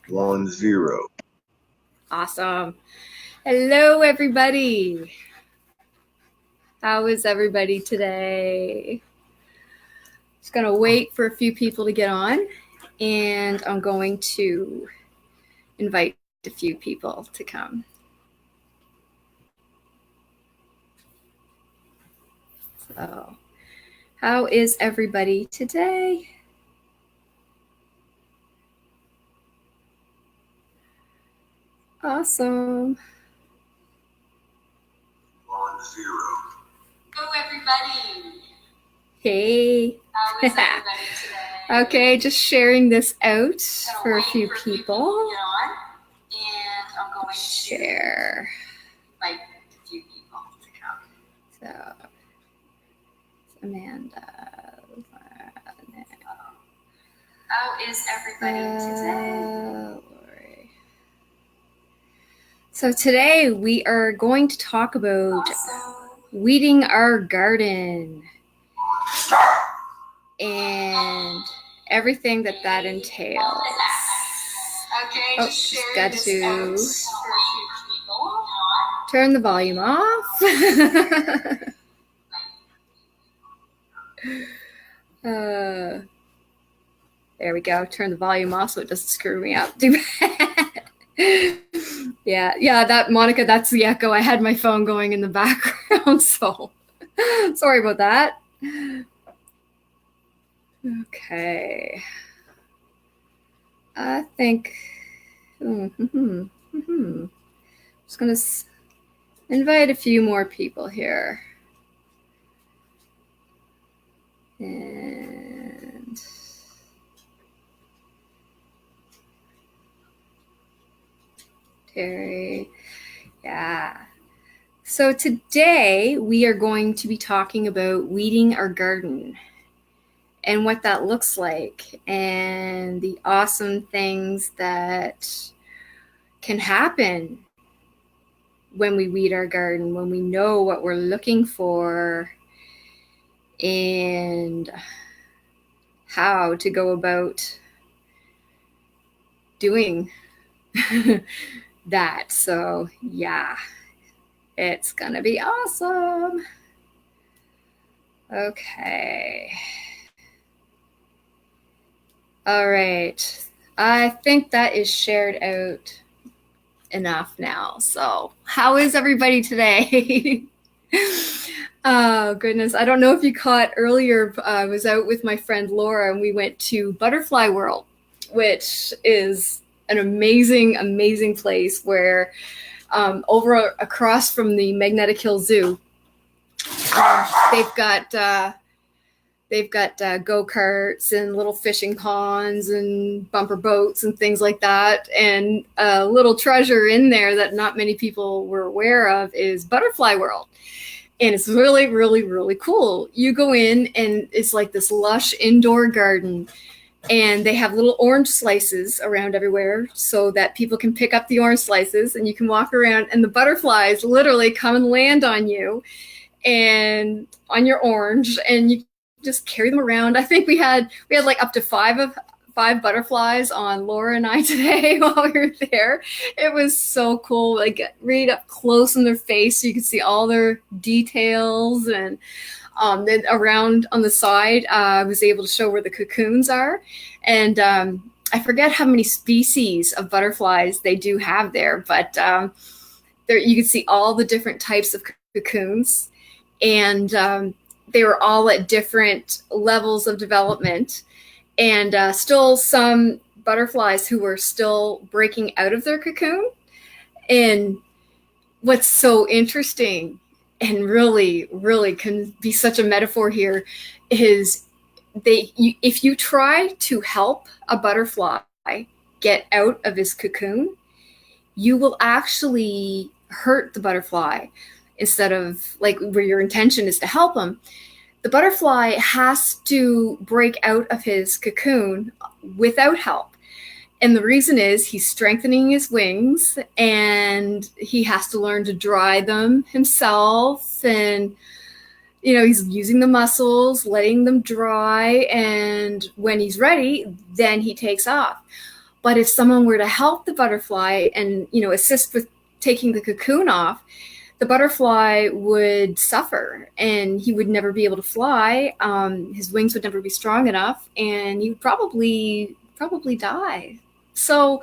SoulogyOneStudios. Awesome. Hello, everybody. How is everybody today? Just going to wait for a few people to get on, and I'm going to invite a few people to come. So, how is everybody today? Awesome. Hello, everybody. Hey. How is everybody today? Okay, just sharing this out for a few people. Get on, and I'm going to share. Invite a few people to come. So, Amanda. How is everybody today? Lori. So today we are going to talk about weeding our garden and everything that entails. Okay, just got to turn the volume off. There we go. Turn the volume off so it doesn't screw me up too bad. Yeah, that Monica, that's the echo. I had my phone going in the background, so sorry about that. Okay. I think just gonna invite a few more people here. And Terry, yeah. So today we are going to be talking about weeding our garden and what that looks like and the awesome things that can happen when we weed our garden, when we know what we're looking for and how to go about doing that. So yeah, it's gonna be awesome. Okay. All right. I think that is shared out enough now. So how is everybody today? Oh, goodness. I don't know if you caught earlier, I was out with my friend Laura and we went to Butterfly World, which is an amazing, amazing place where across from the Magnetic Hill Zoo, they've got go-karts and little fishing ponds and bumper boats and things like that. And a little treasure in there that not many people were aware of is Butterfly World. And it's really, really, really cool. You go in and it's like this lush indoor garden. And they have little orange slices around everywhere so that people can pick up the orange slices and you can walk around and the butterflies literally come and land on you and on your orange and you just carry them around. I think we had like up to five butterflies on Laura and I today while we were there. It was so cool, like right up close in their face so you could see all their details. And then around on the side, I was able to show where the cocoons are. And I forget how many species of butterflies they do have there, but there you can see all the different types of cocoons. And they were all at different levels of development. And still some butterflies who were still breaking out of their cocoon. And what's so interesting and really, really can be such a metaphor here is if you try to help a butterfly get out of his cocoon, you will actually hurt the butterfly instead of like where your intention is to help him. The butterfly has to break out of his cocoon without help. And the reason is he's strengthening his wings and he has to learn to dry them himself. And, he's using the muscles, letting them dry. And when he's ready, then he takes off. But if someone were to help the butterfly and, assist with taking the cocoon off, the butterfly would suffer and he would never be able to fly. His wings would never be strong enough, and he would probably die. So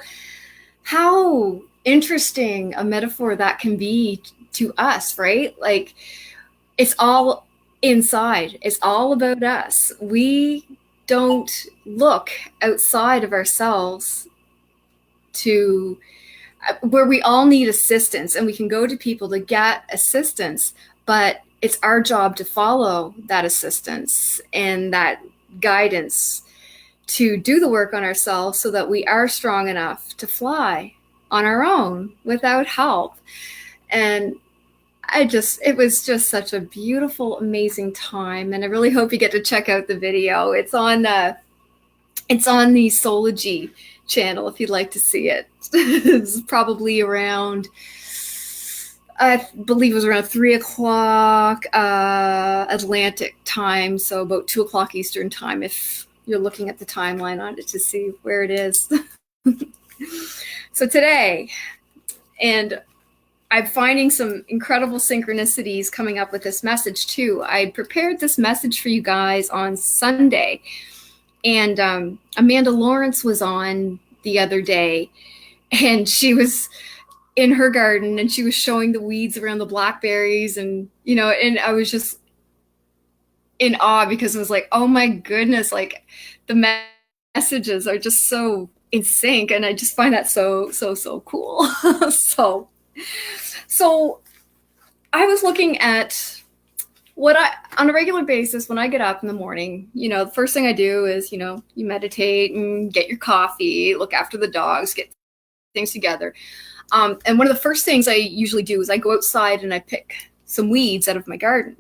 how interesting a metaphor that can be to us, right? Like, it's all inside. It's all about us. We don't look outside of ourselves to where we all need assistance, and we can go to people to get assistance, but it's our job to follow that assistance and that guidance to do the work on ourselves so that we are strong enough to fly on our own without help. And it was just such a beautiful, amazing time. And I really hope you get to check out the video. It's on the Soulogy channel if you'd like to see it. It's probably around, I believe it was around 3:00 Atlantic time, so about 2:00 Eastern time if you're looking at the timeline on it to see where it is. So today, and I'm finding some incredible synchronicities coming up with this message too. I prepared this message for you guys on Sunday, and Amanda Lawrence was on the other day, and she was in her garden and she was showing the weeds around the blackberries, and and I was just in awe because it was like, oh my goodness, like the messages are just so in sync, and I just find that so cool. So I was looking at what on a regular basis, when I get up in the morning, the first thing I do is, you meditate and get your coffee, look after the dogs, get things together. And one of the first things I usually do is I go outside and I pick some weeds out of my garden.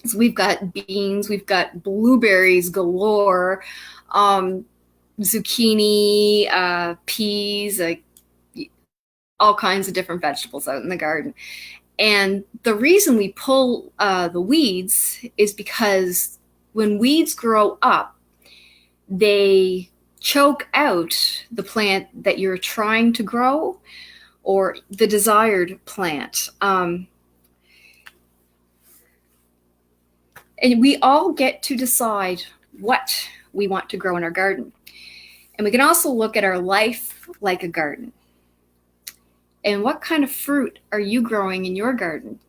So we've got beans, we've got blueberries galore, zucchini, peas, like all kinds of different vegetables out in the garden. And the reason we pull the weeds is because when weeds grow up, they choke out the plant that you're trying to grow or the desired plant. And we all get to decide what we want to grow in our garden. And we can also look at our life like a garden. And what kind of fruit are you growing in your garden?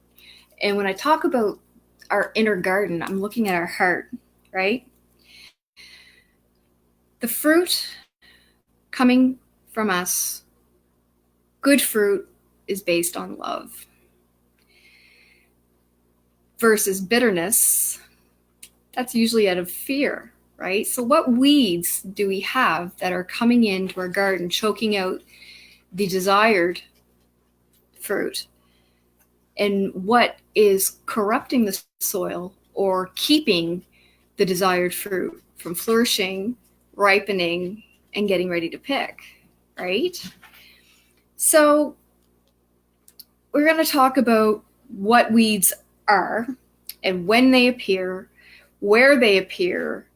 And when I talk about our inner garden, I'm looking at our heart, right? The fruit coming from us, good fruit, is based on love. Versus bitterness, that's usually out of fear, right? So what weeds do we have that are coming into our garden, choking out the desired fruit? And what is corrupting the soil or keeping the desired fruit from flourishing, ripening, and getting ready to pick, right? So we're going to talk about what weeds are and when they appear, where they appear,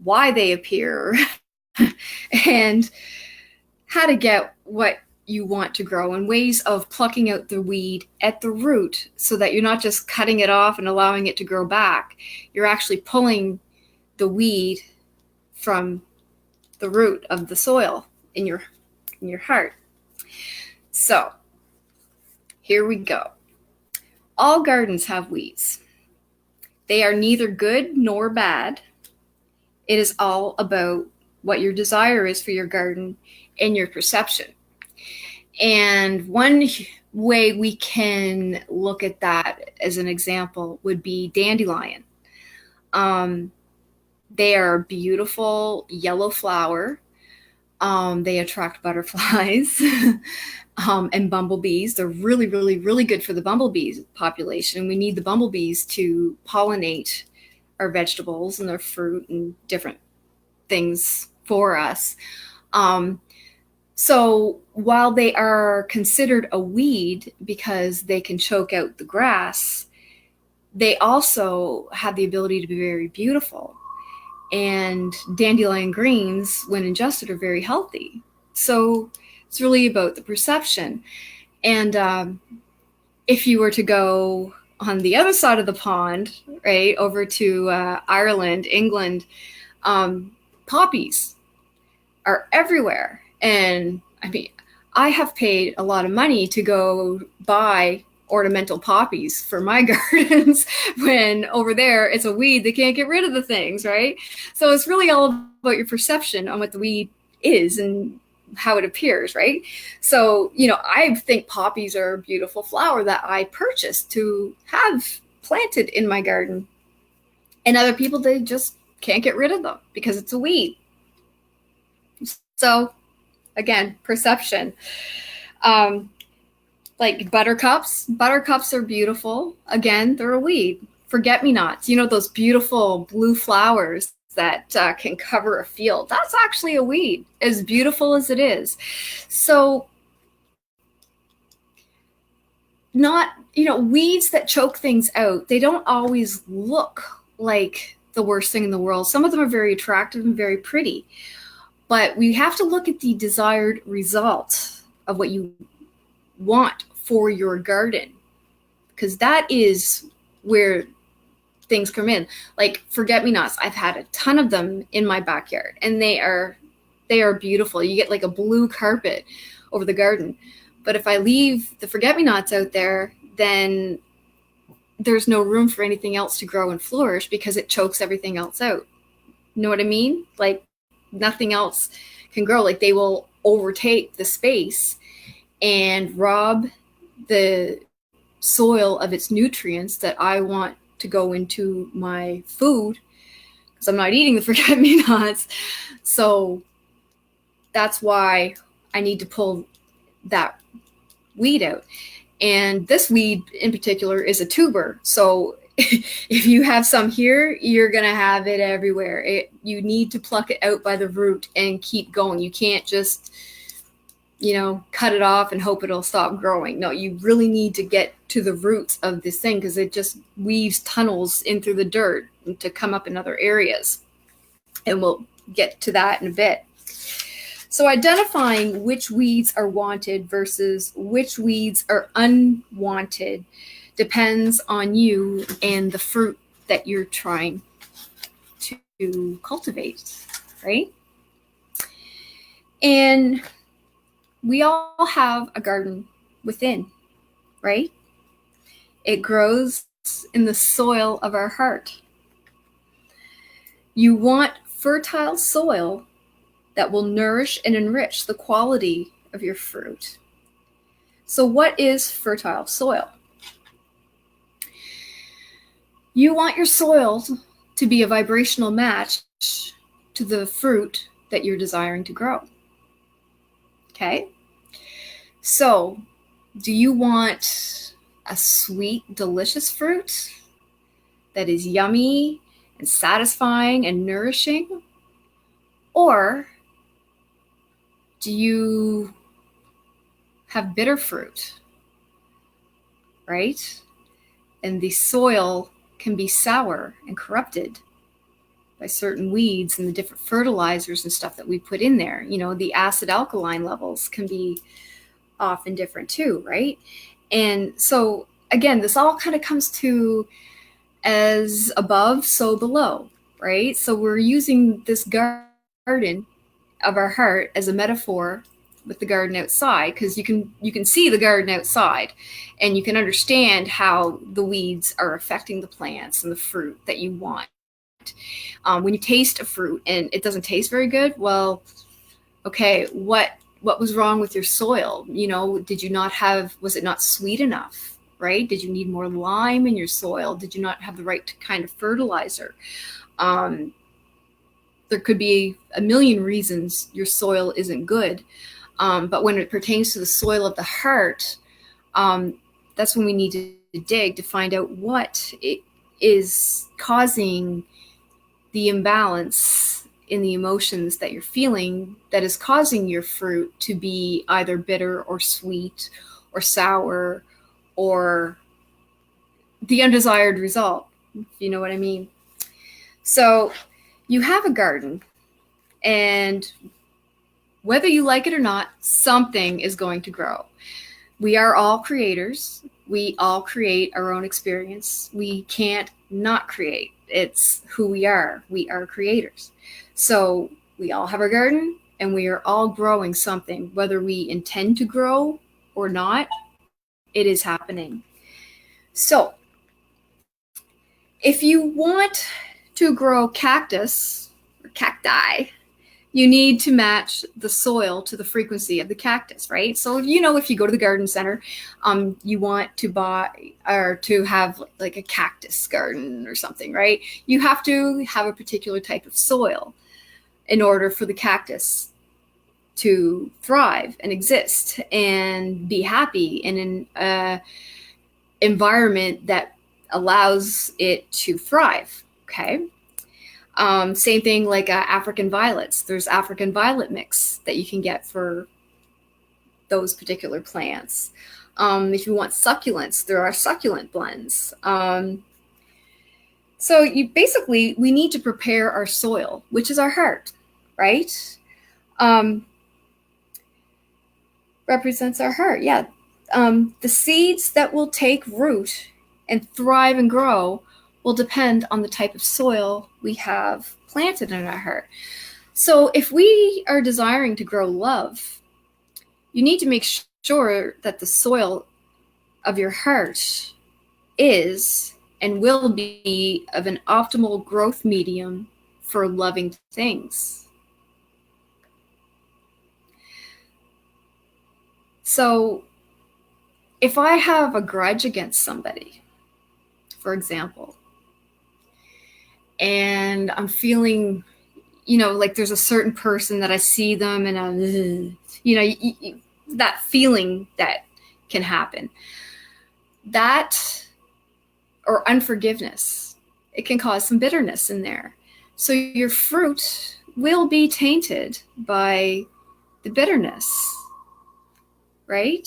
why they appear, and how to get what you want to grow, and ways of plucking out the weed at the root so that you're not just cutting it off and allowing it to grow back. You're actually pulling the weed from the root of the soil in your heart. So here we go. All gardens have weeds. They are neither good nor bad. It is all about what your desire is for your garden and your perception. And one way we can look at that as an example would be dandelion. They are a beautiful yellow flower. They attract butterflies and bumblebees. They're really, really, really good for the bumblebee population. We need the bumblebees to pollinate our vegetables and their fruit and different things for us. So while they are considered a weed because they can choke out the grass, they also have the ability to be very beautiful. And dandelion greens, when ingested, are very healthy. So it's really about the perception. And if you were to go on the other side of the pond, right, over to Ireland, England, poppies are everywhere. And I mean, I have paid a lot of money to go buy ornamental poppies for my gardens when over there it's a weed, they can't get rid of the things, right? So it's really all about your perception on what the weed is and how it appears, right? So, you know, I think poppies are a beautiful flower that I purchased to have planted in my garden. And other people, they just can't get rid of them because it's a weed. So, again, perception. Like buttercups are beautiful. Again, they're a weed. Forget-me-nots, you know, those beautiful blue flowers that can cover a field. That's actually a weed, as beautiful as it is. So, not, you know, weeds that choke things out, they don't always look like the worst thing in the world. Some of them are very attractive and very pretty, but we have to look at the desired result of what you want for your garden, because that is where things come in. Like forget-me-nots, I've had a ton of them in my backyard, and they are beautiful. You get like a blue carpet over the garden. But if I leave the forget-me-nots out there, then there's no room for anything else to grow and flourish because it chokes everything else out. You know what I mean? Like nothing else can grow. Like they will overtake the space and rob the soil of its nutrients that I want to go into my food, because I'm not eating the forget-me-nots. So that's why I need to pull that weed out. And this weed in particular is a tuber. So if you have some here, you're going to have it everywhere. You need to pluck it out by the root and keep going. You can't just, you know, cut it off and hope it'll stop growing. No, you really need to get to the roots of this thing, because it just weaves tunnels in through the dirt to come up in other areas. And we'll get to that in a bit. So identifying which weeds are wanted versus which weeds are unwanted depends on you and the fruit that you're trying to cultivate, right? And we all have a garden within, right? It grows in the soil of our heart. You want fertile soil that will nourish and enrich the quality of your fruit. So what is fertile soil? You want your soil to be a vibrational match to the fruit that you're desiring to grow. Okay? So, do you want a sweet, delicious fruit that is yummy and satisfying and nourishing? Or do you have bitter fruit, right? And the soil can be sour and corrupted by certain weeds and the different fertilizers and stuff that we put in there. You know, the acid alkaline levels can be off and different too, right? And so, again, this all kind of comes to as above, so below, right? So we're using this garden of our heart as a metaphor with the garden outside, because you can see the garden outside and you can understand how the weeds are affecting the plants and the fruit that you want. When you taste a fruit and it doesn't taste very good, well, okay, what was wrong with your soil? You know, was it not sweet enough, right? Did you need more lime in your soil? Did you not have the right kind of fertilizer? There could be a million reasons your soil isn't good. But when it pertains to the soil of the heart, that's when we need to dig to find out what it is causing the imbalance in the emotions that you're feeling that is causing your fruit to be either bitter or sweet or sour or the undesired result, if you know what I mean. So you have a garden, and whether you like it or not, something is going to grow. We are all creators. We all create our own experience. We can't not create. It's who we are. We are creators. So we all have our garden, and we are all growing something, whether we intend to grow or not. It is happening. So if you want to grow cactus or cacti, you need to match the soil to the frequency of the cactus, right? So, you know, if you go to the garden center, you want to buy or to have like a cactus garden or something, right? You have to have a particular type of soil in order for the cactus to thrive and exist and be happy in an environment that allows it to thrive, okay? Same thing like African violets. There's African violet mix that you can get for those particular plants. If you want succulents, there are succulent blends. So we need to prepare our soil, which is our heart, right? Represents our heart, yeah. The seeds that will take root and thrive and grow will depend on the type of soil we have planted in our heart. So if we are desiring to grow love, you need to make sure that the soil of your heart is and will be of an optimal growth medium for loving things. So if I have a grudge against somebody, for example, and I'm feeling, you know, like there's a certain person that I see them and that feeling that can happen. That, or unforgiveness, it can cause some bitterness in there. So your fruit will be tainted by the bitterness, right?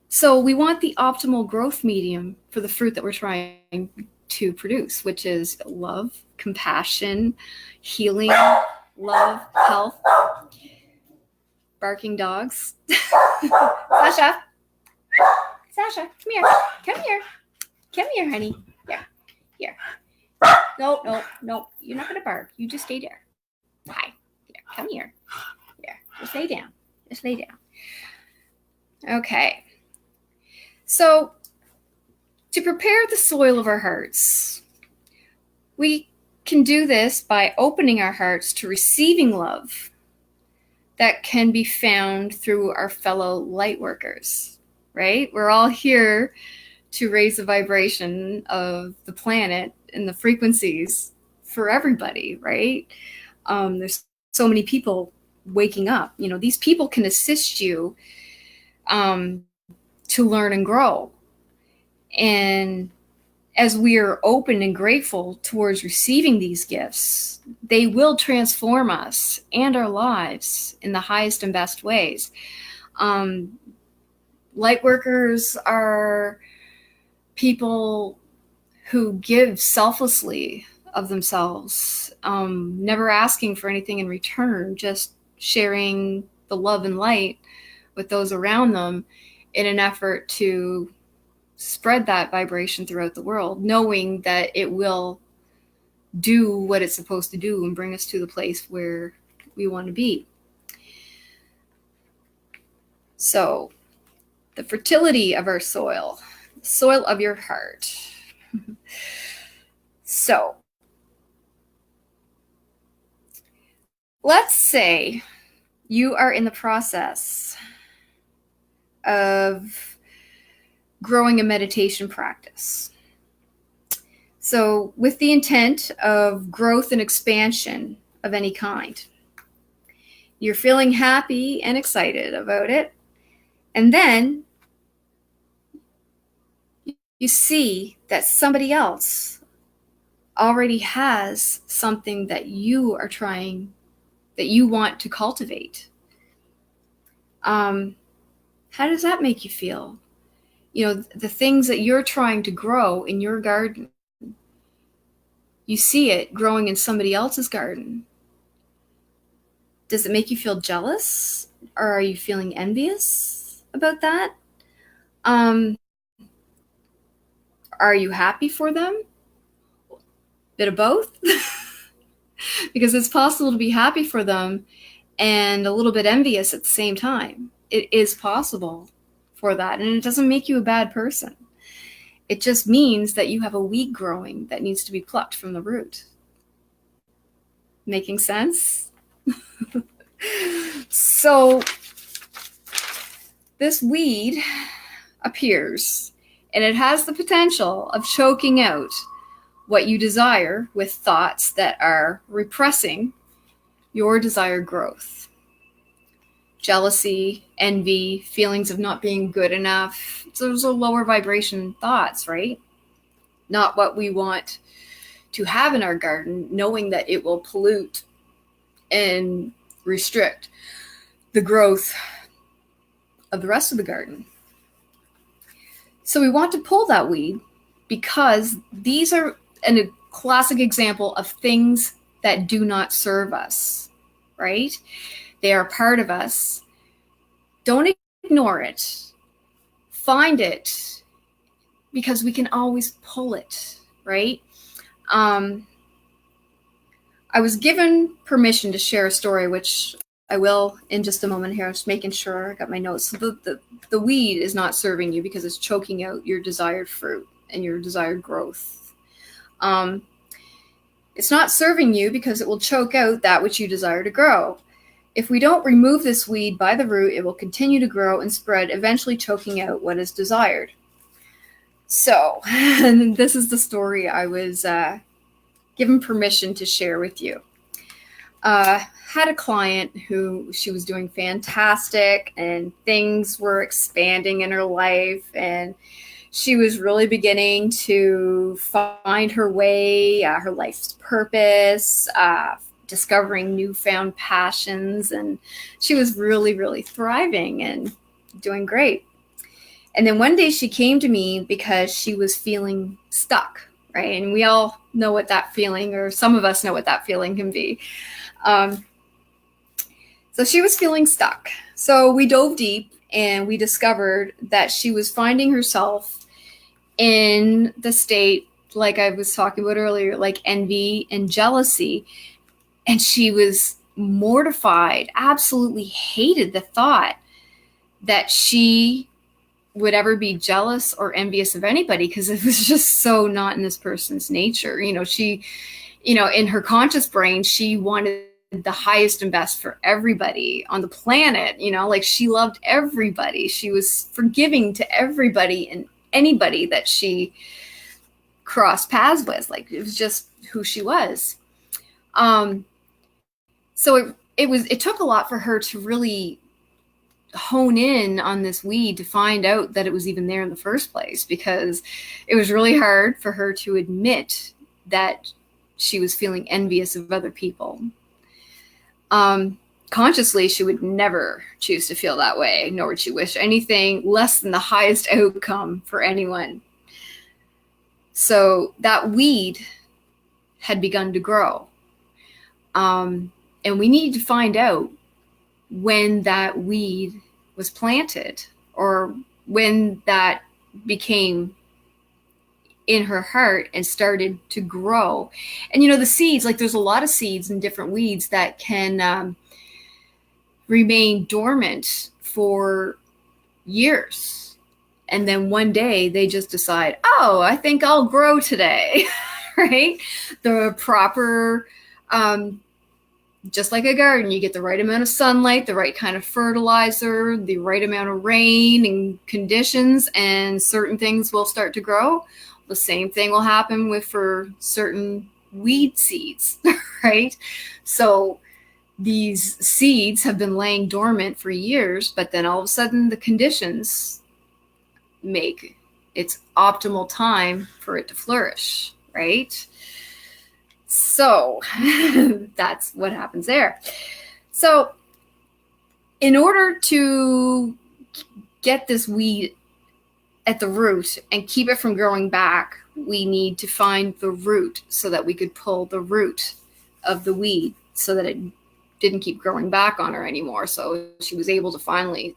So we want the optimal growth medium for the fruit that we're trying to produce, which is love, compassion, healing, love, health. Barking dogs. Sasha, come here. Come here, honey. Here. No. You're not going to bark. You just stay there. Hi. Here, come here. Here, just lay down. Okay. So, to prepare the soil of our hearts, we can do this by opening our hearts to receiving love that can be found through our fellow light workers, right? We're all here to raise the vibration of the planet and the frequencies for everybody, right? There's so many people waking up. You know, these people can assist you to learn and grow. And as we are open and grateful towards receiving these gifts, they will transform us and our lives in the highest and best ways. Light workers are people who give selflessly of themselves, never asking for anything in return, just sharing the love and light with those around them in an effort to spread that vibration throughout the world, knowing that it will do what it's supposed to do and bring us to the place where we want to be. So, the fertility of our soil, the soil of your heart. So, let's say you are in the process of growing a meditation practice. So with the intent of growth and expansion of any kind, you're feeling happy and excited about it. And then you see that somebody else already has something that you are trying, that you want to cultivate. How does that make you feel? You know, the things that you're trying to grow in your garden, you see it growing in somebody else's garden. Does it make you feel jealous? Or are you feeling envious about that? Um, are you happy for them? Bit of both? Because it's possible to be happy for them and a little bit envious at the same time. It is possible for that. And it doesn't make you a bad person. It just means that you have a weed growing that needs to be plucked from the root. Making sense? So this weed appears and it has the potential of choking out what you desire with thoughts that are repressing your desired growth. Jealousy, envy, feelings of not being good enough. Those are lower vibration thoughts, right? Not what we want to have in our garden, knowing that it will pollute and restrict the growth of the rest of the garden. So we want to pull that weed because these are a classic example of things that do not serve us, right? They are part of us. Don't ignore it. Find it, because we can always pull it, right? I was given permission to share a story, which I will in just a moment here. I'm just making sure I got my notes. So the weed is not serving you because it's choking out your desired fruit and your desired growth. It's not serving you because it will choke out that which you desire to grow. If we don't remove this weed by the root, it will continue to grow and spread, eventually choking out what is desired. So this is the story I was given permission to share with you. Had a client who she was doing fantastic and things were expanding in her life, and she was really beginning to find her way, her life's purpose, discovering newfound passions, and she was really, really thriving and doing great. And then one day she came to me because she was feeling stuck, right? And we all know what that feeling, or some of us know what that feeling can be. So she was feeling stuck. So we dove deep and we discovered that she was finding herself in the state, like I was talking about earlier, like envy and jealousy. And she was mortified, absolutely hated the thought that she would ever be jealous or envious of anybody, because it was just so not in this person's nature. She, in her conscious brain, she wanted the highest and best for everybody on the planet. Like she loved everybody. She was forgiving to everybody and anybody that she crossed paths with. Like it was just who she was. So it took a lot for her to really hone in on this weed to find out that it was even there in the first place, because it was really hard for her to admit that she was feeling envious of other people. Consciously, she would never choose to feel that way, nor would she wish anything less than the highest outcome for anyone. So that weed had begun to grow. And we needed to find out when that weed was planted, or when that became in her heart and started to grow. And the seeds, like there's a lot of seeds and different weeds that can remain dormant for years. And then one day they just decide, oh, I think I'll grow today, right? The proper, just like a garden, you get the right amount of sunlight, the right kind of fertilizer, the right amount of rain and conditions, and certain things will start to grow. The same thing will happen for certain weed seeds, right? So these seeds have been laying dormant for years, but then all of a sudden the conditions make its optimal time for it to flourish, right? So that's what happens there. So in order to get this weed at the root and keep it from growing back, we need to find the root so that we could pull the root of the weed so that it didn't keep growing back on her anymore. So she was able to finally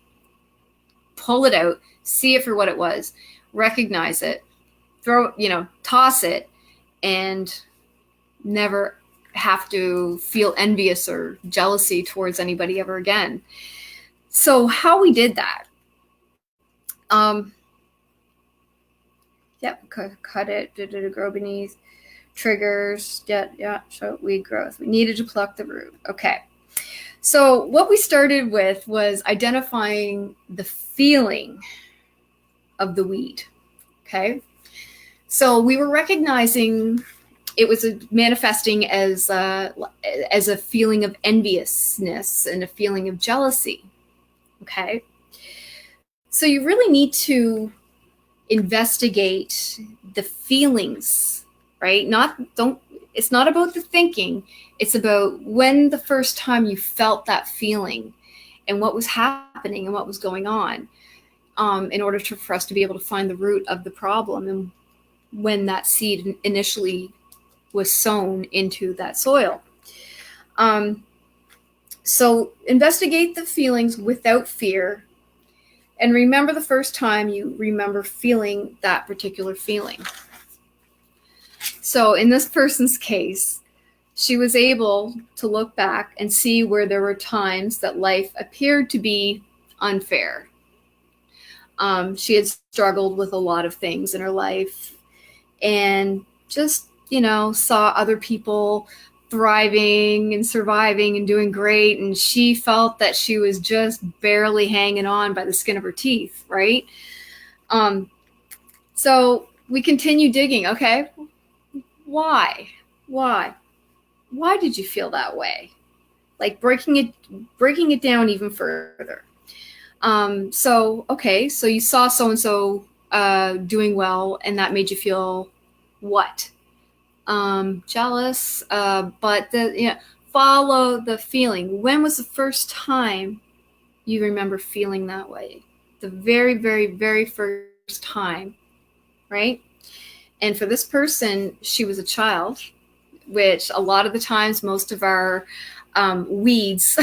pull it out, see it for what it was, recognize it, toss it, and never have to feel envious or jealousy towards anybody ever again. So how we did that, cut it, did it grow beneath, triggers, show weed growth. We needed to pluck the root. Okay. So what we started with was identifying the feeling of the weed. Okay. So we were recognizing it was manifesting as a feeling of enviousness and a feeling of jealousy. Okay. So you really need to investigate the feelings, right? It's not about the thinking. It's about when the first time you felt that feeling and what was happening and what was going on, in order for us to be able to find the root of the problem and when that seed initially was sown into that soil. So investigate the feelings without fear, and remember the first time you remember feeling that particular feeling. So in this person's case, she was able to look back and see where there were times that life appeared to be unfair. She had struggled with a lot of things in her life and just, saw other people thriving and surviving and doing great. And she felt that she was just barely hanging on by the skin of her teeth, right? So we continue digging. Okay, why did you feel that way? Like breaking it down even further. So you saw so-and-so doing well, and that made you feel what? Jealous, but follow the feeling. When was the first time you remember feeling that way? The very, very, very first time, right? And for this person, she was a child, which a lot of the times most of our weeds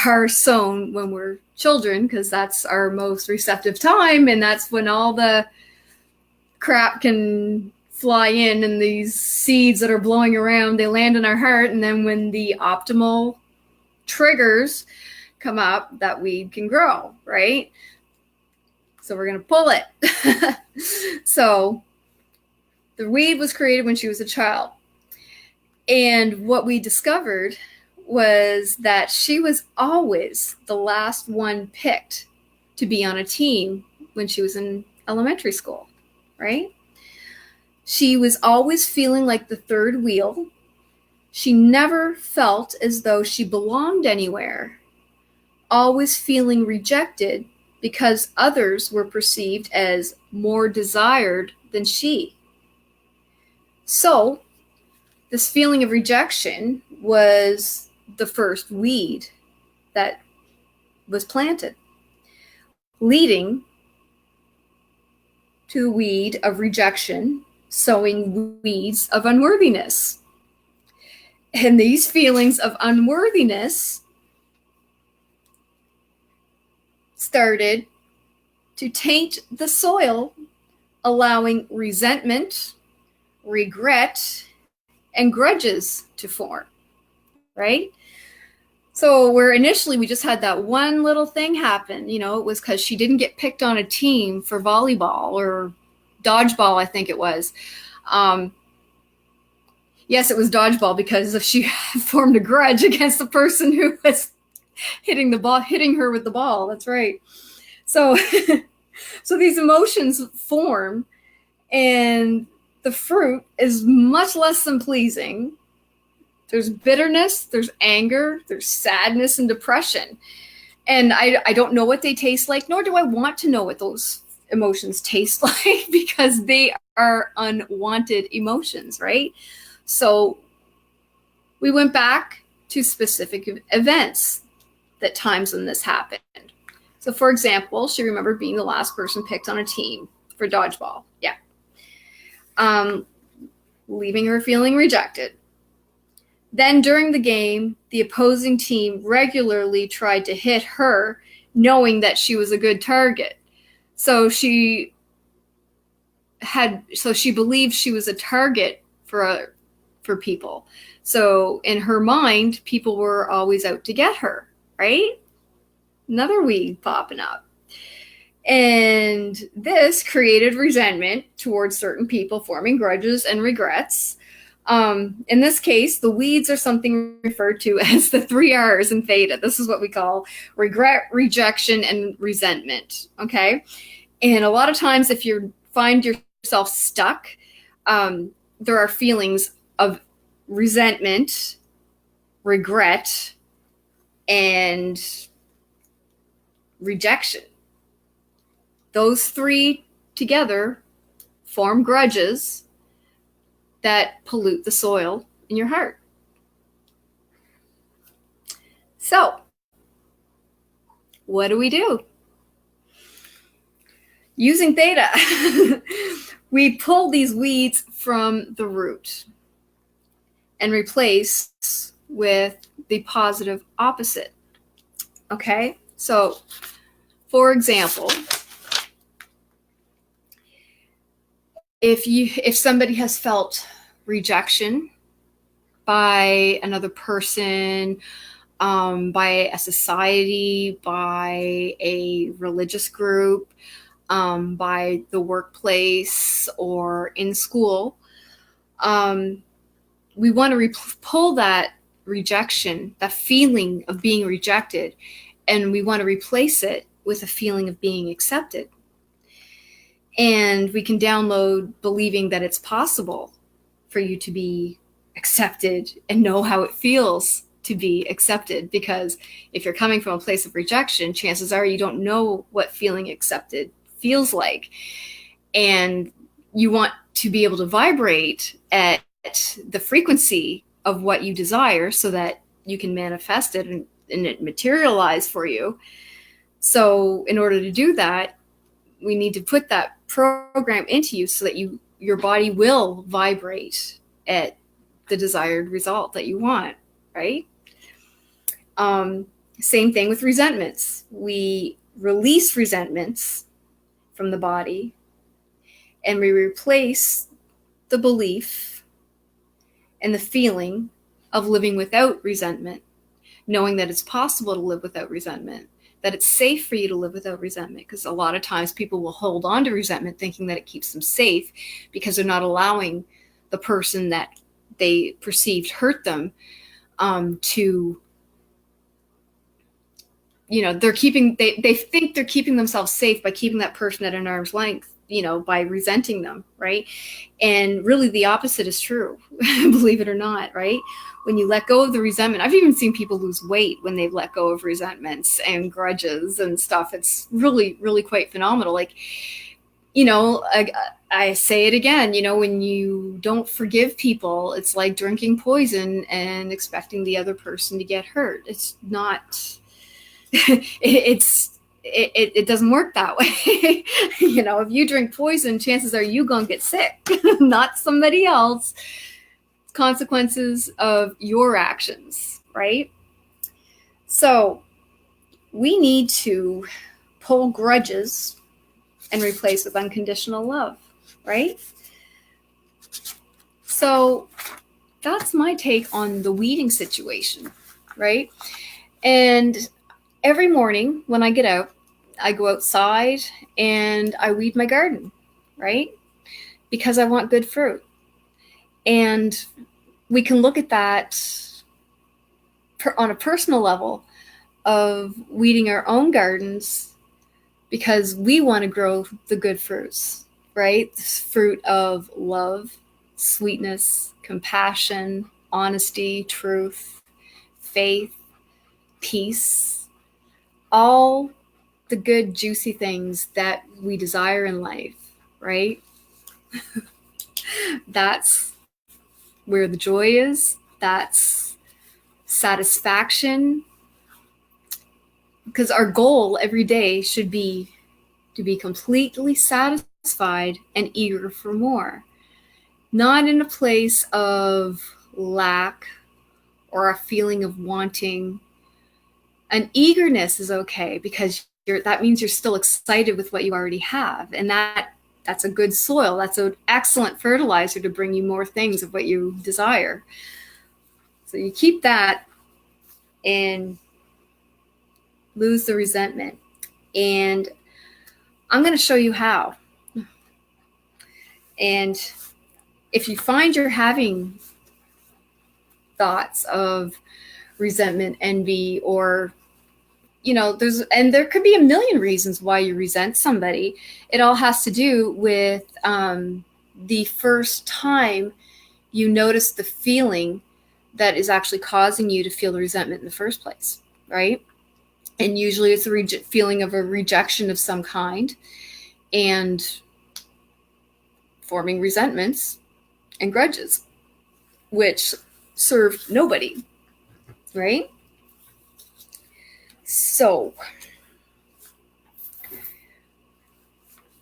are sown when we're children, because that's our most receptive time, and that's when all the crap can fly in, and these seeds that are blowing around, they land in our heart, and then when the optimal triggers come up, that weed can grow, right? So we're going to pull it. So the weed was created when she was a child. And what we discovered was that she was always the last one picked to be on a team when she was in elementary school, right? She was always feeling like the third wheel. She never felt as though she belonged anywhere, always feeling rejected because others were perceived as more desired than she. So this feeling of rejection was the first weed that was planted, leading to a weed of rejection, sowing weeds of unworthiness. And these feelings of unworthiness started to taint the soil, allowing resentment, regret, and grudges to form, right? So where initially we just had that one little thing happen, it was because she didn't get picked on a team for volleyball or dodgeball, I think it was. Yes, it was dodgeball, because if she formed a grudge against the person who was hitting her with the ball. That's right. So, so these emotions form, and the fruit is much less than pleasing. There's bitterness, there's anger, there's sadness and depression. And I don't know what they taste like, nor do I want to know what those emotions taste like, because they are unwanted emotions, right? So we went back to specific events, that times when this happened. So for example, she remembered being the last person picked on a team for dodgeball. Yeah. Leaving her feeling rejected. Then during the game, the opposing team regularly tried to hit her, knowing that she was a good target. So she believed she was a target for people. So in her mind, people were always out to get her, right? Another weed popping up. And this created resentment towards certain people, forming grudges and regrets. In this case, the weeds are something referred to as the 3 R's in theta. This is what we call regret, rejection, and resentment. Okay. And a lot of times, if you find yourself stuck, there are feelings of resentment, regret, and rejection. Those three together form grudges that pollute the soil in your heart. So, what do we do? Using theta, we pull these weeds from the root and replace with the positive opposite. Okay? So, for example, if somebody has felt rejection by another person, by a society, by a religious group, by the workplace, or in school, we want to pull that rejection, that feeling of being rejected, and we want to replace it with a feeling of being accepted. And we can download believing that it's possible for you to be accepted and know how it feels to be accepted. Because if you're coming from a place of rejection, chances are you don't know what feeling accepted feels like. And you want to be able to vibrate at the frequency of what you desire so that you can manifest it and it materialize for you. So in order to do that, we need to put that program into you so that your body will vibrate at the desired result that you want, right? Same thing with resentments. We release resentments from the body and we replace the belief and the feeling of living without resentment, knowing that it's possible to live without resentment, that it's safe for you to live without resentment. Because a lot of times people will hold on to resentment thinking that it keeps them safe because they're not allowing the person that they perceived hurt them to, they think they're keeping themselves safe by keeping that person at an arm's length, by resenting them, right? And really the opposite is true, believe it or not, right? When you let go of the resentment, I've even seen people lose weight when they've let go of resentments and grudges and stuff. It's really, really quite phenomenal. Like, I say it again, when you don't forgive people, it's like drinking poison and expecting the other person to get hurt. It's not, it doesn't work that way. If you drink poison, chances are you gonna get sick, not somebody else. Consequences of your actions, right? So we need to pull grudges and replace with unconditional love, right? So that's my take on the weeding situation, right? And every morning when I get out, I go outside and I weed my garden, right? Because I want good fruit. And we can look at that on a personal level of weeding our own gardens because we want to grow the good fruits, right? This fruit of love, sweetness, compassion, honesty, truth, faith, peace, all the good, juicy things that we desire in life, right? That's where the joy is. That's satisfaction. Because our goal every day should be to be completely satisfied and eager for more. Not in a place of lack or a feeling of wanting. An eagerness is okay, because that means you're still excited with what you already have. And that's a good soil. That's an excellent fertilizer to bring you more things of what you desire. So you keep that and lose the resentment. And I'm going to show you how. And if you find you're having thoughts of resentment, envy, or there could be a million reasons why you resent somebody. It all has to do with the first time you notice the feeling that is actually causing you to feel the resentment in the first place, right? And usually it's a feeling of a rejection of some kind, and forming resentments and grudges, which serve nobody, right? So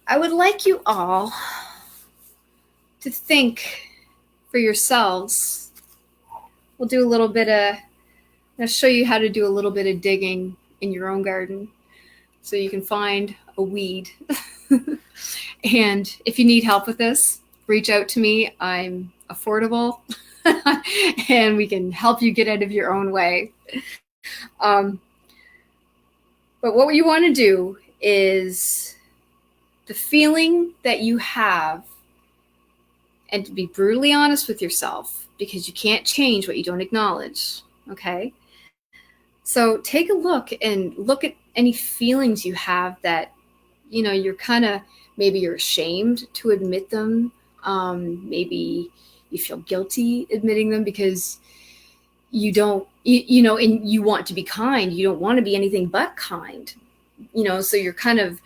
I would like you all to think for yourselves. We'll do a little bit of, I'll show you how to do a little bit of digging in your own garden so you can find a weed. And if you need help with this, reach out to me. I'm affordable and we can help you get out of your own way. But what you want to do is the feeling that you have, and to be brutally honest with yourself, because you can't change what you don't acknowledge, okay? So take a look at any feelings you have that, you're kind of, maybe you're ashamed to admit them. Maybe you feel guilty admitting them because you don't, and you want to be kind. You don't want to be anything but kind, so you're kind of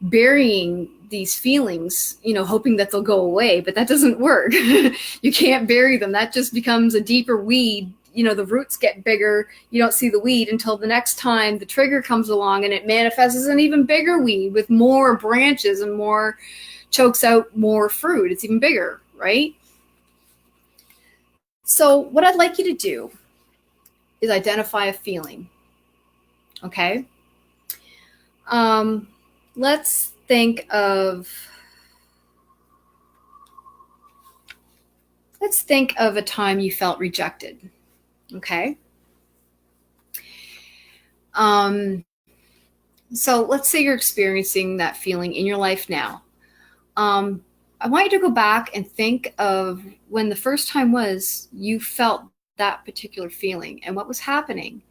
burying these feelings, hoping that they'll go away, but that doesn't work. You can't bury them. That just becomes a deeper weed. The roots get bigger. You don't see the weed until the next time the trigger comes along, and it manifests as an even bigger weed with more branches and more, chokes out more fruit. It's even bigger, right? So what I'd like you to do is identify a feeling, okay? Let's think of a time you felt rejected, okay? So let's say you're experiencing that feeling in your life now. I want you to go back and think of when the first time was you felt that particular feeling, and what was happening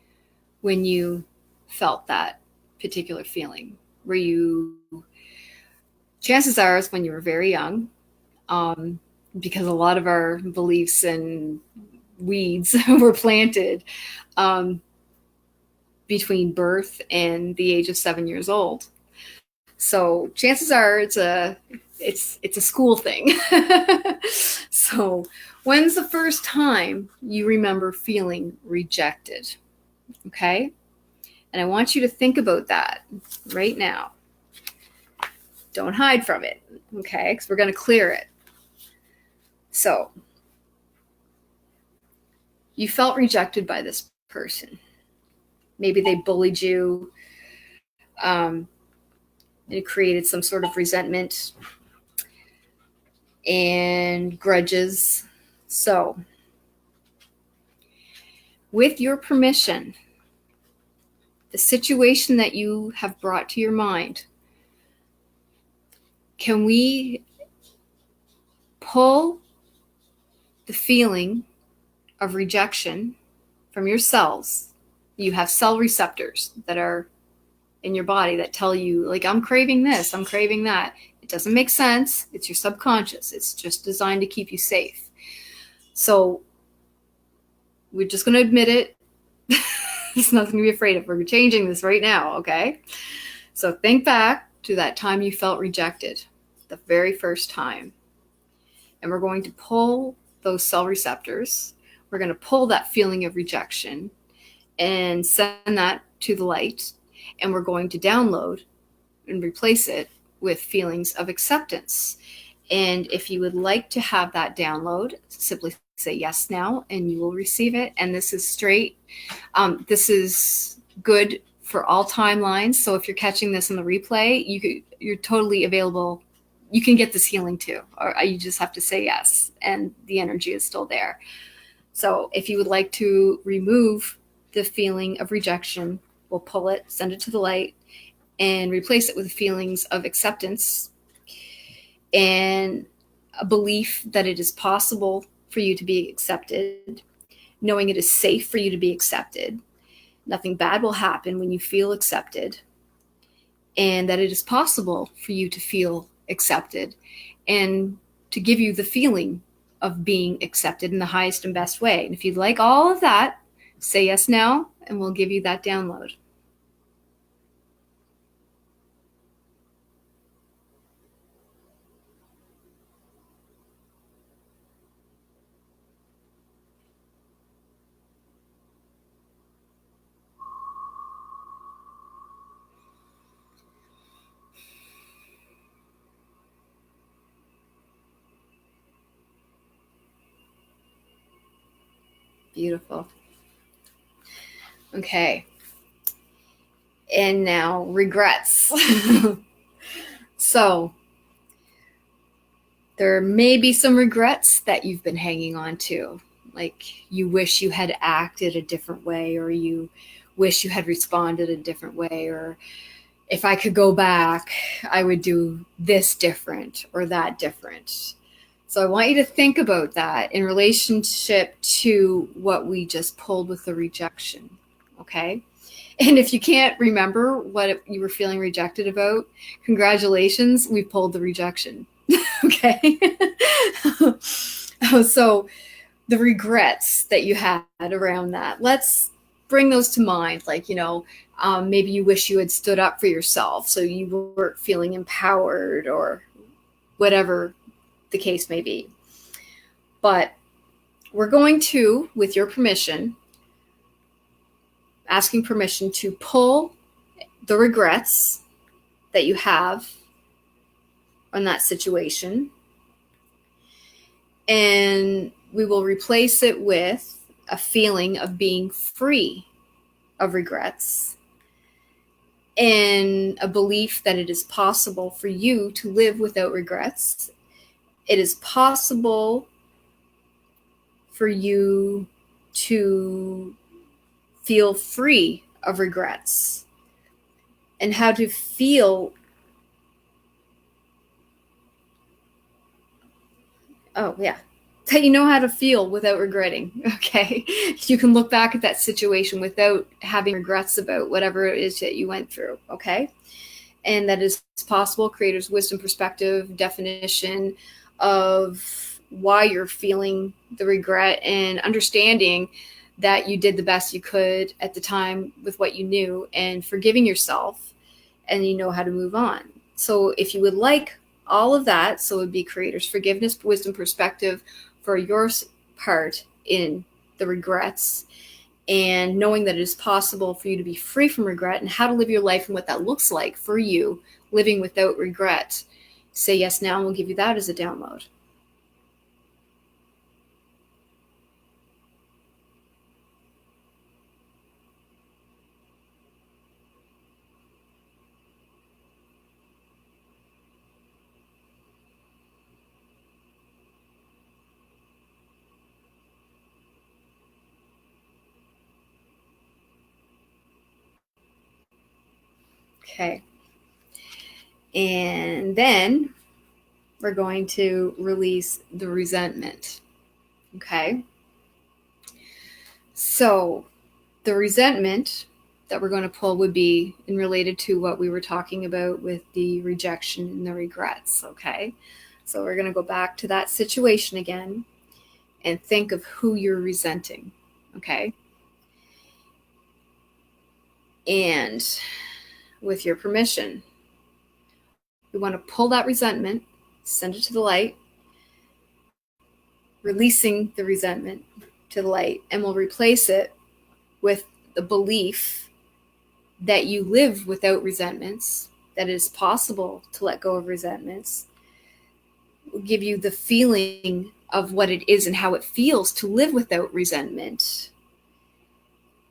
when you felt that particular feeling. Chances are it's when you were very young, because a lot of our beliefs and weeds were planted between birth and the age of 7 years old. So chances are it's a school thing. So when's the first time you remember feeling rejected? Okay? And I want you to think about that right now. Don't hide from it, okay? Because we're going to clear it. So you felt rejected by this person. Maybe they bullied you. It created some sort of resentment and grudges. So with your permission, the situation that you have brought to your mind, can we pull the feeling of rejection from your cells? You have cell receptors that are in your body that tell you, like, I'm craving this, I'm craving that. It doesn't make sense. It's your subconscious. It's just designed to keep you safe. So we're just going to admit it. There's nothing to be afraid of. We're changing this right now, okay? So think back to that time you felt rejected, the very first time. And we're going to pull those cell receptors. We're going to pull that feeling of rejection and send that to the light. And we're going to download and replace it with feelings of acceptance. And if you would like to have that download, simply say yes now and you will receive it. And this is straight. This is good for all timelines. So if you're catching this in the replay, you're totally available. You can get this healing too, or you just have to say yes, and the energy is still there. So if you would like to remove the feeling of rejection, we'll pull it, send it to the light, and replace it with feelings of acceptance and a belief that it is possible for you to be accepted, knowing it is safe for you to be accepted. Nothing bad will happen when you feel accepted, and that it is possible for you to feel accepted and to give you the feeling of being accepted in the highest and best way. And if you'd like all of that, say yes now, and we'll give you that download. Beautiful. Okay. And now regrets. So there may be some regrets that you've been hanging on to, like you wish you had acted a different way, or you wish you had responded a different way, or if I could go back, I would do this different or that different. So I want you to think about that in relationship to what we just pulled with the rejection, okay? And if you can't remember what you were feeling rejected about, congratulations, we pulled the rejection, okay? So the regrets that you had around that, let's bring those to mind. Like, maybe you wish you had stood up for yourself, so you weren't feeling empowered, or whatever the case may be. But we're going to, with your permission, asking permission to pull the regrets that you have on that situation, and we will replace it with a feeling of being free of regrets and a belief that it is possible for you to live without regrets. It is possible for you to feel free of regrets, and how to feel. Oh, yeah. That you know how to feel without regretting, okay? You can look back at that situation without having regrets about whatever it is that you went through, okay? And that is possible. Creator's wisdom, perspective, definition of why you're feeling the regret, and understanding that you did the best you could at the time with what you knew, and forgiving yourself, and you know how to move on. So if you would like all of that, so it would be Creator's forgiveness, wisdom, perspective for your part in the regrets, and knowing that it is possible for you to be free from regret, and how to live your life and what that looks like for you, living without regret, say yes now, and we'll give you that as a download. Okay. And then we're going to release the resentment. Okay. So the resentment that we're going to pull would be in related to what we were talking about with the rejection and the regrets. Okay. So we're going to go back to that situation again and think of who you're resenting. Okay. And with your permission, we want to pull that resentment, send it to the light, releasing the resentment to the light, and we'll replace it with the belief that you live without resentments, that it is possible to let go of resentments. We'll give you the feeling of what it is and how it feels to live without resentment.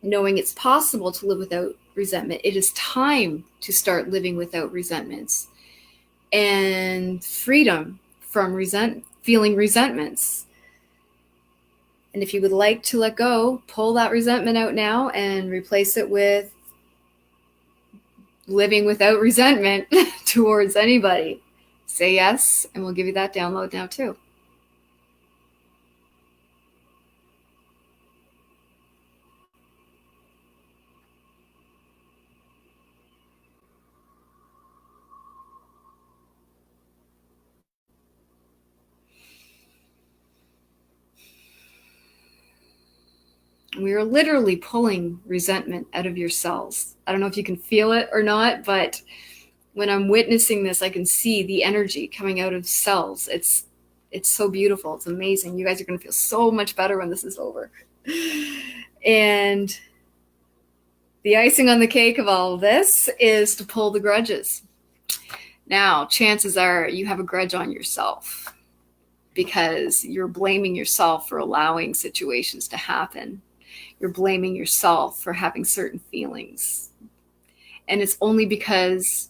Knowing it's possible to live without resentment. It is time to start living without resentments, and freedom from feeling resentments. And if you would like to let go, pull that resentment out now and replace it with living without resentment towards anybody. Say yes, and we'll give you that download now too. We are literally pulling resentment out of your cells. I don't know if you can feel it or not, but when I'm witnessing this, I can see the energy coming out of cells. It's so beautiful. It's amazing. You guys are going to feel so much better when this is over. And the icing on the cake of all of this is to pull the grudges. Now, chances are you have a grudge on yourself because you're blaming yourself for allowing situations to happen. You're blaming yourself for having certain feelings. And it's only because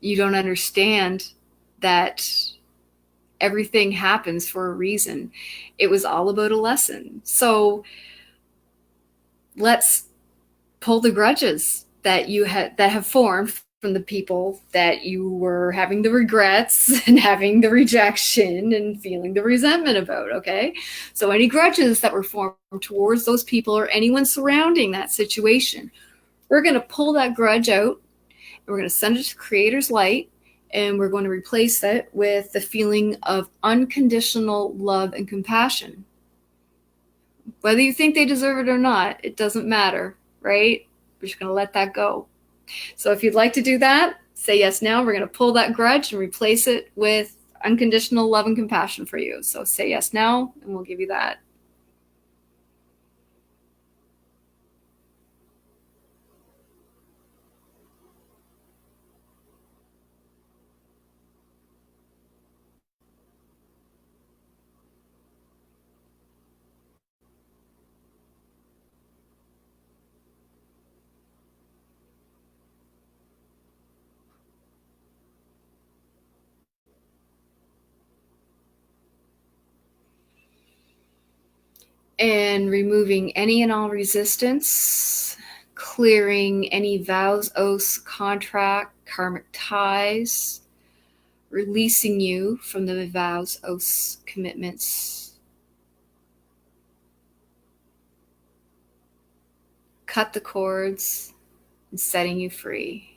you don't understand that everything happens for a reason. It was all about a lesson. So let's pull the grudges that have formed from the people that you were having the regrets and having the rejection and feeling the resentment about, okay? So any grudges that were formed towards those people or anyone surrounding that situation, we're going to pull that grudge out and we're going to send it to Creator's light, and we're going to replace it with the feeling of unconditional love and compassion. Whether you think they deserve it or not, it doesn't matter, right? We're just going to let that go. So if you'd like to do that, say yes now. We're going to pull that grudge and replace it with unconditional love and compassion for you. So say yes now, and we'll give you that. And removing any and all resistance, clearing any vows, oaths, contract, karmic ties, releasing you from the vows, oaths, commitments. Cut the cords and setting you free.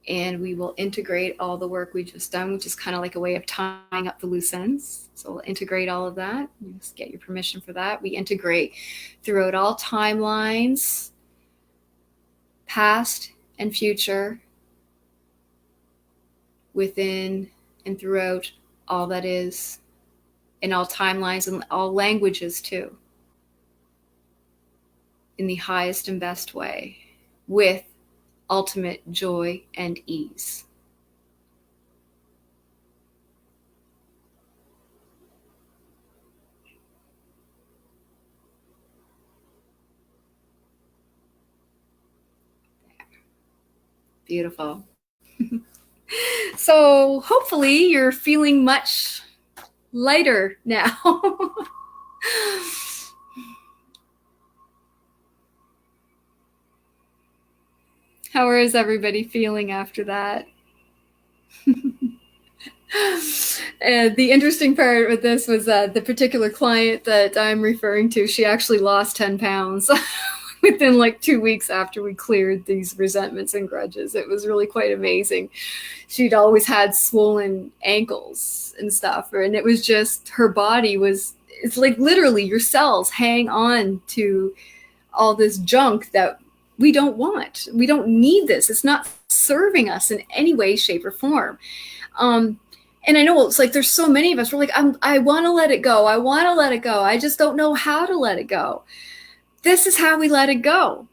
And we will integrate all the work we just done, which is kind of like a way of tying up the loose ends. So we'll integrate all of that. You just get your permission for that. We integrate throughout all timelines, past and future, within and throughout all that is, in all timelines and all languages too, in the highest and best way, with ultimate joy and ease. Beautiful. So hopefully you're feeling much lighter now. How is everybody feeling after that? And the interesting part with this was the particular client that I'm referring to, she actually lost 10 pounds within like 2 weeks after we cleared these resentments and grudges. It was really quite amazing. She'd always had swollen ankles and stuff, and it was just her body was, it's like literally your cells hang on to all this junk that we don't want. We don't need this. It's not serving us in any way, shape, or form. And I know it's like there's so many of us, we're like, I want to let it go. I want to let it go. I just don't know how to let it go. This is how we let it go.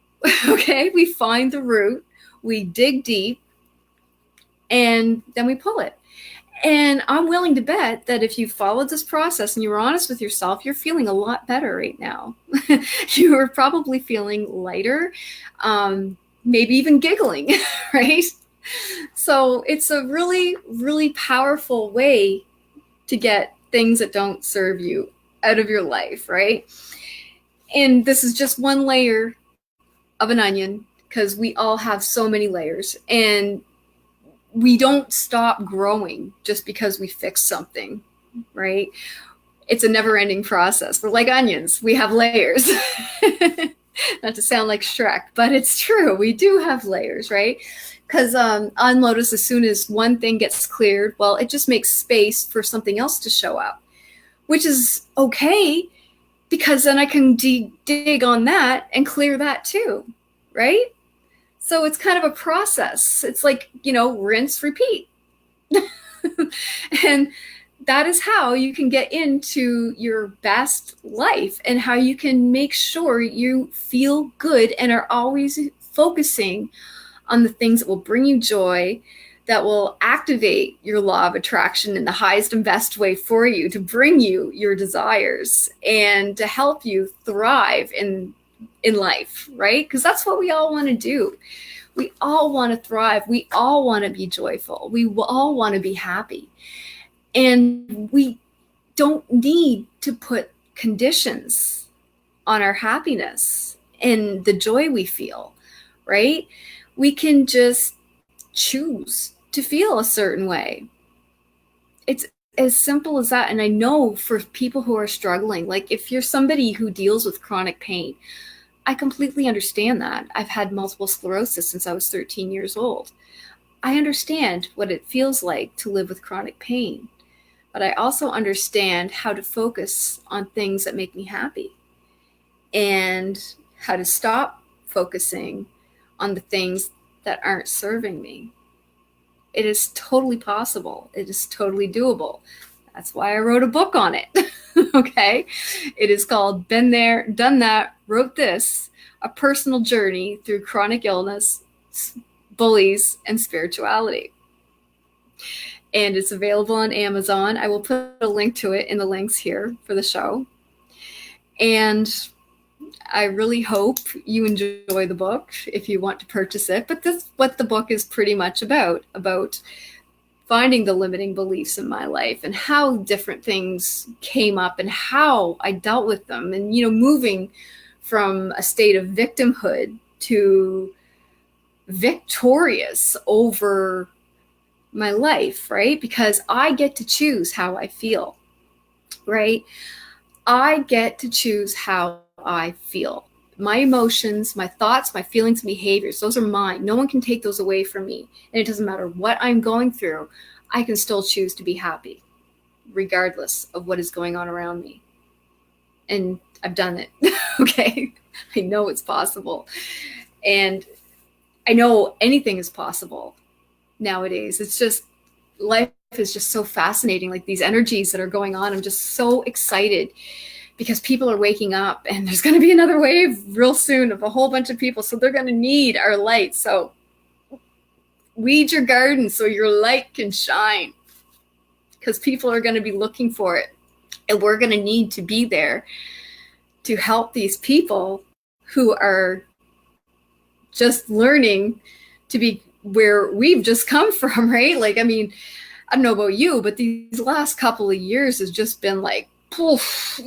Okay, we find the root, we dig deep, and then we pull it. And I'm willing to bet that if you followed this process and you were honest with yourself, you're feeling a lot better right now. You are probably feeling lighter, maybe even giggling, right? So it's a really, really powerful way to get things that don't serve you out of your life, right? And this is just one layer of an onion because we all have so many layers. And we don't stop growing just because we fix something, right? It's a never ending process. We're like onions, we have layers. Not to sound like Shrek, but it's true. We do have layers, right? Because on Lotus, as soon as one thing gets cleared, well, it just makes space for something else to show up, which is okay because then I can dig on that and clear that too, right? So it's kind of a process. It's like, rinse, repeat. And that is how you can get into your best life and how you can make sure you feel good and are always focusing on the things that will bring you joy, that will activate your law of attraction in the highest and best way for you to bring you your desires and to help you thrive in life, right? Because that's what we all want to do. We all want to thrive. We all want to be joyful. We all want to be happy. And we don't need to put conditions on our happiness and the joy we feel, right? We can just choose to feel a certain way. It's as simple as that. And I know for people who are struggling, like if you're somebody who deals with chronic pain, I completely understand that. I've had multiple sclerosis since I was 13 years old. I understand what it feels like to live with chronic pain, but I also understand how to focus on things that make me happy and how to stop focusing on the things that aren't serving me. It is totally possible. It is totally doable. That's why I wrote a book on it. Okay. It is called Been There, Done That, Wrote This, A Personal Journey Through Chronic Illness, Bullies, and Spirituality. And it's available on Amazon. I will put a link to it in the links here for the show. And I really hope you enjoy the book if you want to purchase it. But this is what the book is pretty much about finding the limiting beliefs in my life and how different things came up and how I dealt with them. And, moving from a state of victimhood to victorious over my life, right? Because I get to choose how I feel, right? I get to choose how I feel. My emotions, my thoughts, my feelings, and behaviors, those are mine. No one can take those away from me. And it doesn't matter what I'm going through, I can still choose to be happy, regardless of what is going on around me. And I've done it. Okay. I know it's possible. And I know anything is possible nowadays. It's just, life is just so fascinating. Like these energies that are going on, I'm just so excited because people are waking up and there's going to be another wave real soon of a whole bunch of people. So they're going to need our light. So weed your garden so your light can shine because people are going to be looking for it. And we're going to need to be there to help these people who are just learning to be where we've just come from, right? Like, I mean, I don't know about you, but these last couple of years has just been like, poof,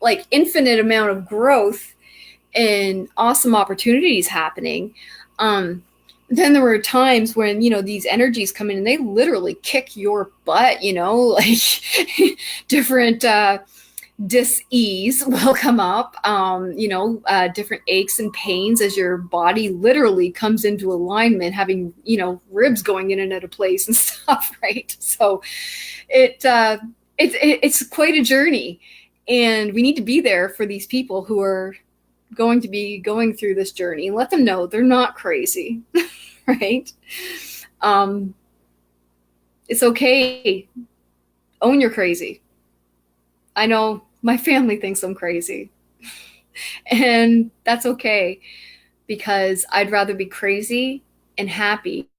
like infinite amount of growth and awesome opportunities happening. Then there were times when, these energies come in and they literally kick your butt, like different dis-ease will come up, different aches and pains as your body literally comes into alignment, having, ribs going in and out of place and stuff, right? So it's quite a journey. And we need to be there for these people who are going to be going through this journey and let them know they're not crazy, right? It's okay. Own your crazy. I know my family thinks I'm crazy. And that's okay because I'd rather be crazy and happy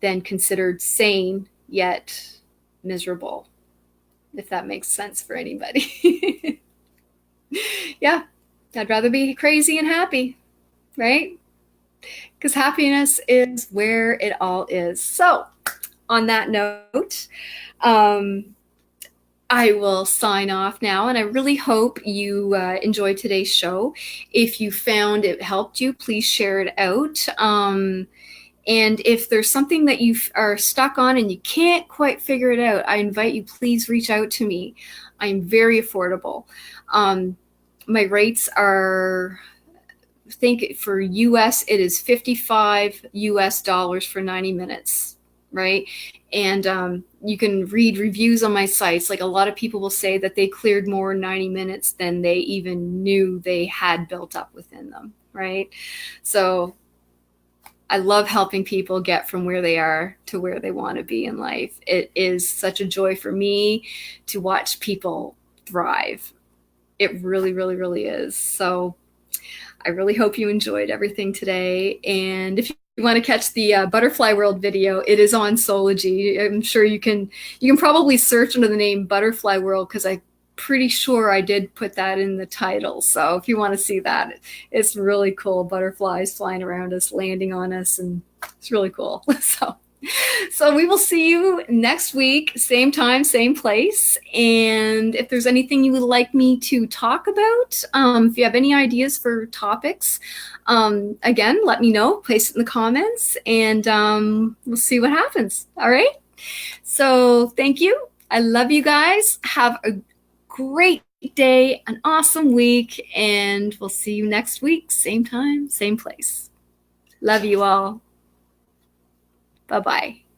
than considered sane, yet miserable, if that makes sense for anybody. Yeah, I'd rather be crazy and happy, right? Because happiness is where it all is. So, on that note, I will sign off now, and I really hope you enjoyed today's show. If you found it helped you, please share it out. And if there's something that you are stuck on and you can't quite figure it out, I invite you, please reach out to me. I'm very affordable. My rates are, I think for US, it is $55 for 90 minutes, right? And you can read reviews on my sites. Like, a lot of people will say that they cleared more in 90 minutes than they even knew they had built up within them, right? So I love helping people get from where they are to where they want to be in life. It is such a joy for me to watch people thrive. It really, really, really is. So I really hope you enjoyed everything today. And if you want to catch the Butterfly World video, it is on Soulogy. I'm sure you can probably search under the name Butterfly World, because I'm pretty sure I did put that in the title. So if you want to see that, it's really cool. Butterflies flying around us, landing on us, and it's really cool. So we will see you next week, same time, same place. And if there's anything you would like me to talk about, if you have any ideas for topics, again, let me know, place it in the comments, and we'll see what happens. All right. So thank you. I love you guys. Have a great day, an awesome week, and we'll see you next week, same time, same place. Love you all. Bye-bye.